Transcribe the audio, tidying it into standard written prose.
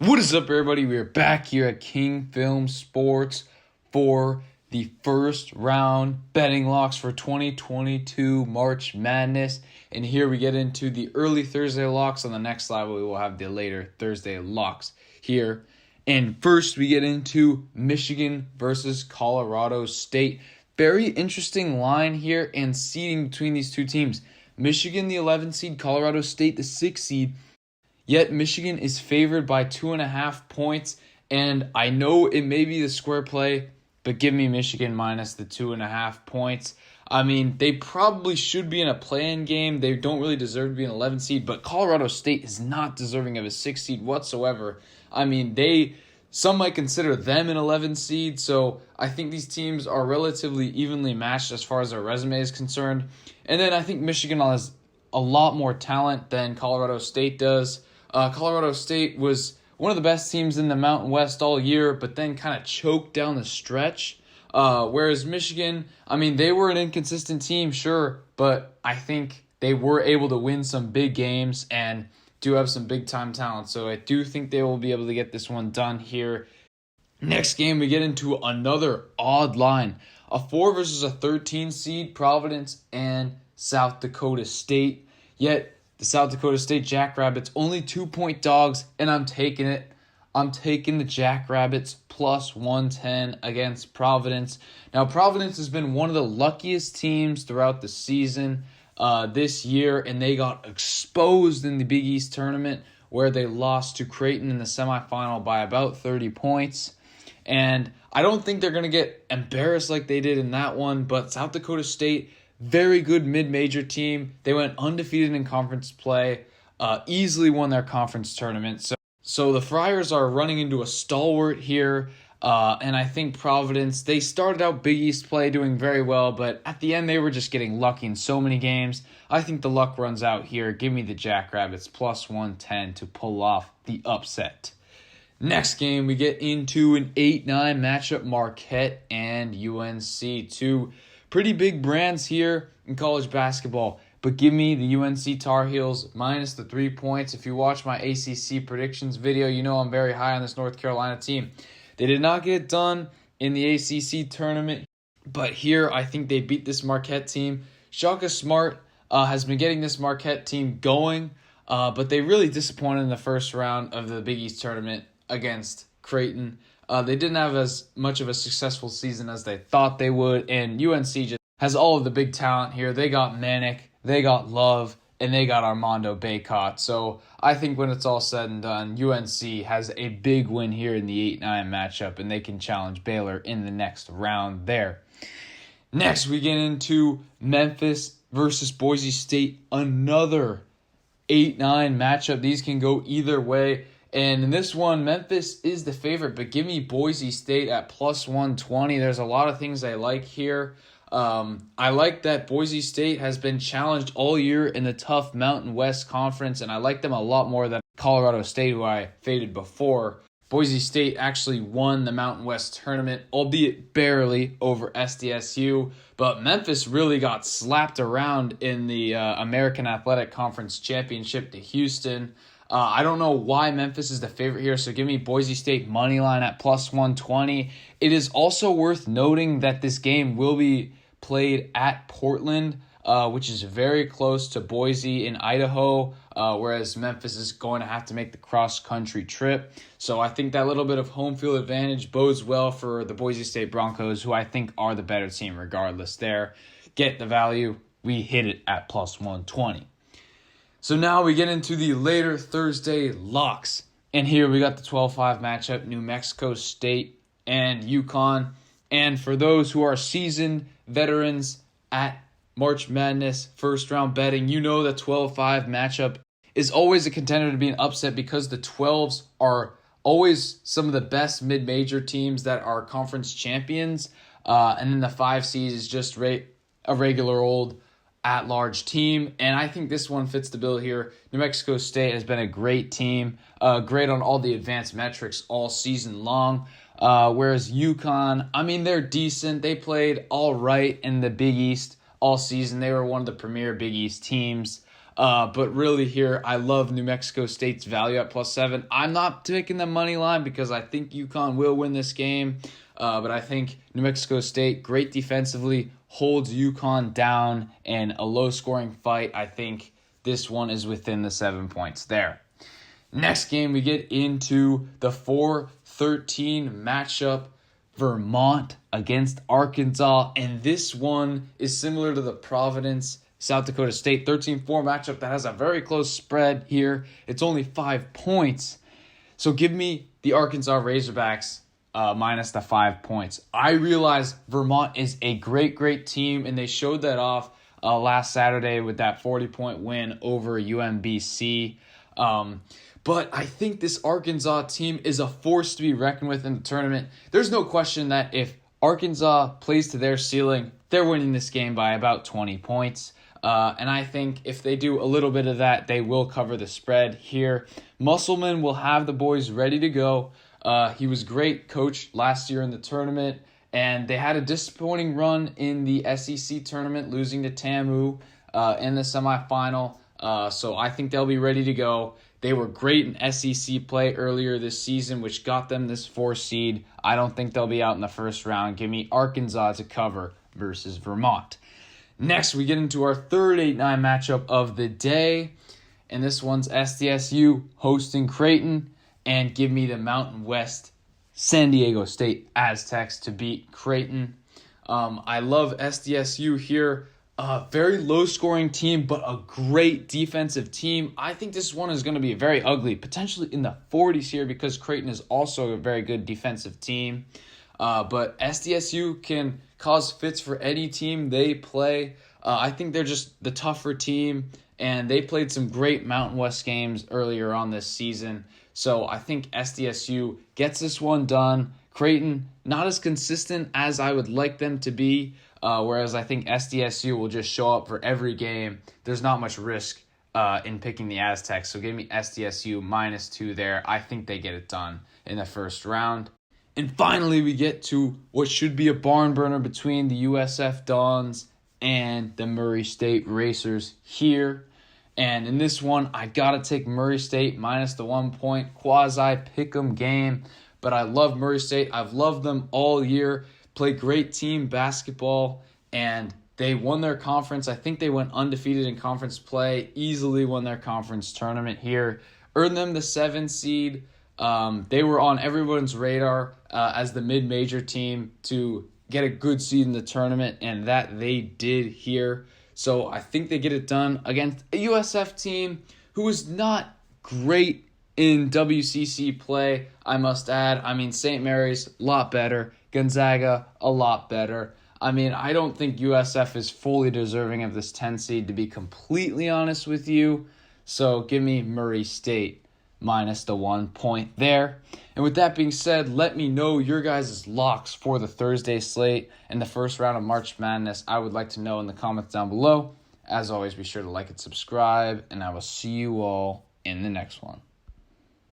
What is up, everybody? We are back here at King Film Sports for the first round betting locks for 2022 March Madness. And here we get into the early Thursday locks. On the next slide, we will have the later Thursday locks here. And first, we get into Michigan versus Colorado State. Very interesting line here and seeding between these two teams. Michigan, the 11 seed, Colorado State, the 6 seed. Yet Michigan is favored by 2.5 points, and I know it may be the square play, but give me Michigan minus the 2.5 points. I mean, they probably should be in a play-in game. They don't really deserve to be an 11 seed, but Colorado State is not deserving of a 6 seed whatsoever. I mean, some might consider them an 11 seed, so I think these teams are relatively evenly matched as far as their resume is concerned. And then I think Michigan has a lot more talent than Colorado State does. Colorado State was one of the best teams in the Mountain West all year, but then kind of choked down the stretch. Whereas Michigan, I mean, they were an inconsistent team, sure, but I think they were able to win some big games and do have some big-time talent. So I do think they will be able to get this one done here. Next game, we get into another odd line. A 4 versus a 13 seed, Providence and South Dakota State. Yet the South Dakota State Jackrabbits only 2-point dogs, and I'm taking it. I'm taking the Jackrabbits plus 110 against Providence. Now, Providence has been one of the luckiest teams throughout the season this year, and they got exposed in the Big East tournament where they lost to Creighton in the semifinal by about 30 points. And I don't think they're going to get embarrassed like they did in that one, but South Dakota State, very good mid-major team. They went undefeated in conference play, easily won their conference tournament. So the Friars are running into a stalwart here, and I think Providence, they started out Big East play doing very well, but at the end they were just getting lucky in so many games. I think the luck runs out here. Give me the Jackrabbits plus 110 to pull off the upset. Next game, we get into an 8-9 matchup, Marquette and UNC. Two pretty big brands here in college basketball, but give me the UNC Tar Heels minus the 3 points. If you watch my ACC predictions video, you know I'm very high on this North Carolina team. They did not get it done in the ACC tournament, but here I think they beat this Marquette team. Shaka Smart has been getting this Marquette team going, but they really disappointed in the first round of the Big East tournament against Creighton. They didn't have as much of a successful season as they thought they would, and UNC just has all of the big talent here. They got Manic, they got Love, and they got Armando Bacot. So I think when it's all said and done, UNC has a big win here in the 8-9 matchup, and they can challenge Baylor in the next round there. Next, we get into Memphis versus Boise State, another 8-9 matchup. These can go either way. And in this one, Memphis is the favorite, but give me Boise State at plus 120. There's a lot of things I like here. I like that Boise State has been challenged all year in the tough Mountain West Conference, and I like them a lot more than Colorado State, who I faded before. Boise State actually won the Mountain West tournament, albeit barely, over SDSU, but Memphis really got slapped around in the American Athletic Conference Championship to Houston. I don't know why Memphis is the favorite here, so give me Boise State moneyline at plus 120. It is also worth noting that this game will be played at Portland, which is very close to Boise in Idaho, whereas Memphis is going to have to make the cross-country trip. So I think that little bit of home field advantage bodes well for the Boise State Broncos, who I think are the better team regardless there. Get the value. We hit it at plus 120. So now we get into the later Thursday locks. And here we got the 12-5 matchup, New Mexico State and UConn. And for those who are seasoned veterans at March Madness first round betting, you know the 12-5 matchup is always a contender to be an upset because the 12s are always some of the best mid-major teams that are conference champions. And then the 5 seeds is just a regular old at-large team, and I think this one fits the bill here. New Mexico State has been a great team, great on all the advanced metrics all season long, whereas UConn, I mean, they're decent. They played all right in the Big East all season. They were one of the premier Big East teams. But really here, I love New Mexico State's value at +7. I'm not taking the money line because I think UConn will win this game. But I think New Mexico State, great defensively, holds UConn down in a low-scoring fight. I think this one is within the 7 points there. Next game, we get into the 4-13 matchup, Vermont against Arkansas. And this one is similar to the Providence South Dakota State 13-4 matchup that has a very close spread here. It's only 5 points. So give me the Arkansas Razorbacks minus the 5 points. I realize Vermont is a great team, and they showed that off last Saturday with that 40-point win over UMBC. But I think this Arkansas team is a force to be reckoned with in the tournament. There's no question that if Arkansas plays to their ceiling, they're winning this game by about 20 points. And I think if they do a little bit of that, they will cover the spread here. Musselman will have the boys ready to go. He was great coach last year in the tournament, and they had a disappointing run in the SEC tournament, losing to TAMU in the semifinal. So I think they'll be ready to go. They were great in SEC play earlier this season, which got them this 4 seed. I don't think they'll be out in the first round. Give me Arkansas to cover versus Vermont. Next, we get into our third 8-9 matchup of the day, and this one's SDSU hosting Creighton, and give me the Mountain West San Diego State Aztecs to beat Creighton. I love SDSU here. Very low-scoring team, but a great defensive team. I think this one is going to be very ugly, potentially in the 40s here because Creighton is also a very good defensive team. But SDSU can cause fits for any team they play. I think they're just the tougher team, and they played some great Mountain West games earlier on this season. So I think SDSU gets this one done. Creighton, not as consistent as I would like them to be, whereas I think SDSU will just show up for every game. There's not much risk in picking the Aztecs, so give me SDSU -2 there. I think they get it done in the first round. And finally, we get to what should be a barn burner between the USF Dons and the Murray State Racers here. And in this one, I got to take Murray State minus the 1 point quasi-pick'em game. But I love Murray State. I've loved them all year. Play great team basketball, and they won their conference. I think they went undefeated in conference play, easily won their conference tournament here. Earned them the 7 seed. They were on everyone's radar as the mid-major team to get a good seed in the tournament, and that they did here. So I think they get it done against a USF team who is not great in WCC play, I must add. I mean, St. Mary's, a lot better. Gonzaga, a lot better. I mean, I don't think USF is fully deserving of this 10 seed, to be completely honest with you. So give me Murray State minus the 1 point there. And with that being said, let me know your guys' locks for the Thursday slate and the first round of March Madness. I would like to know in the comments down below. As always, be sure to like and subscribe, and I will see you all in the next one.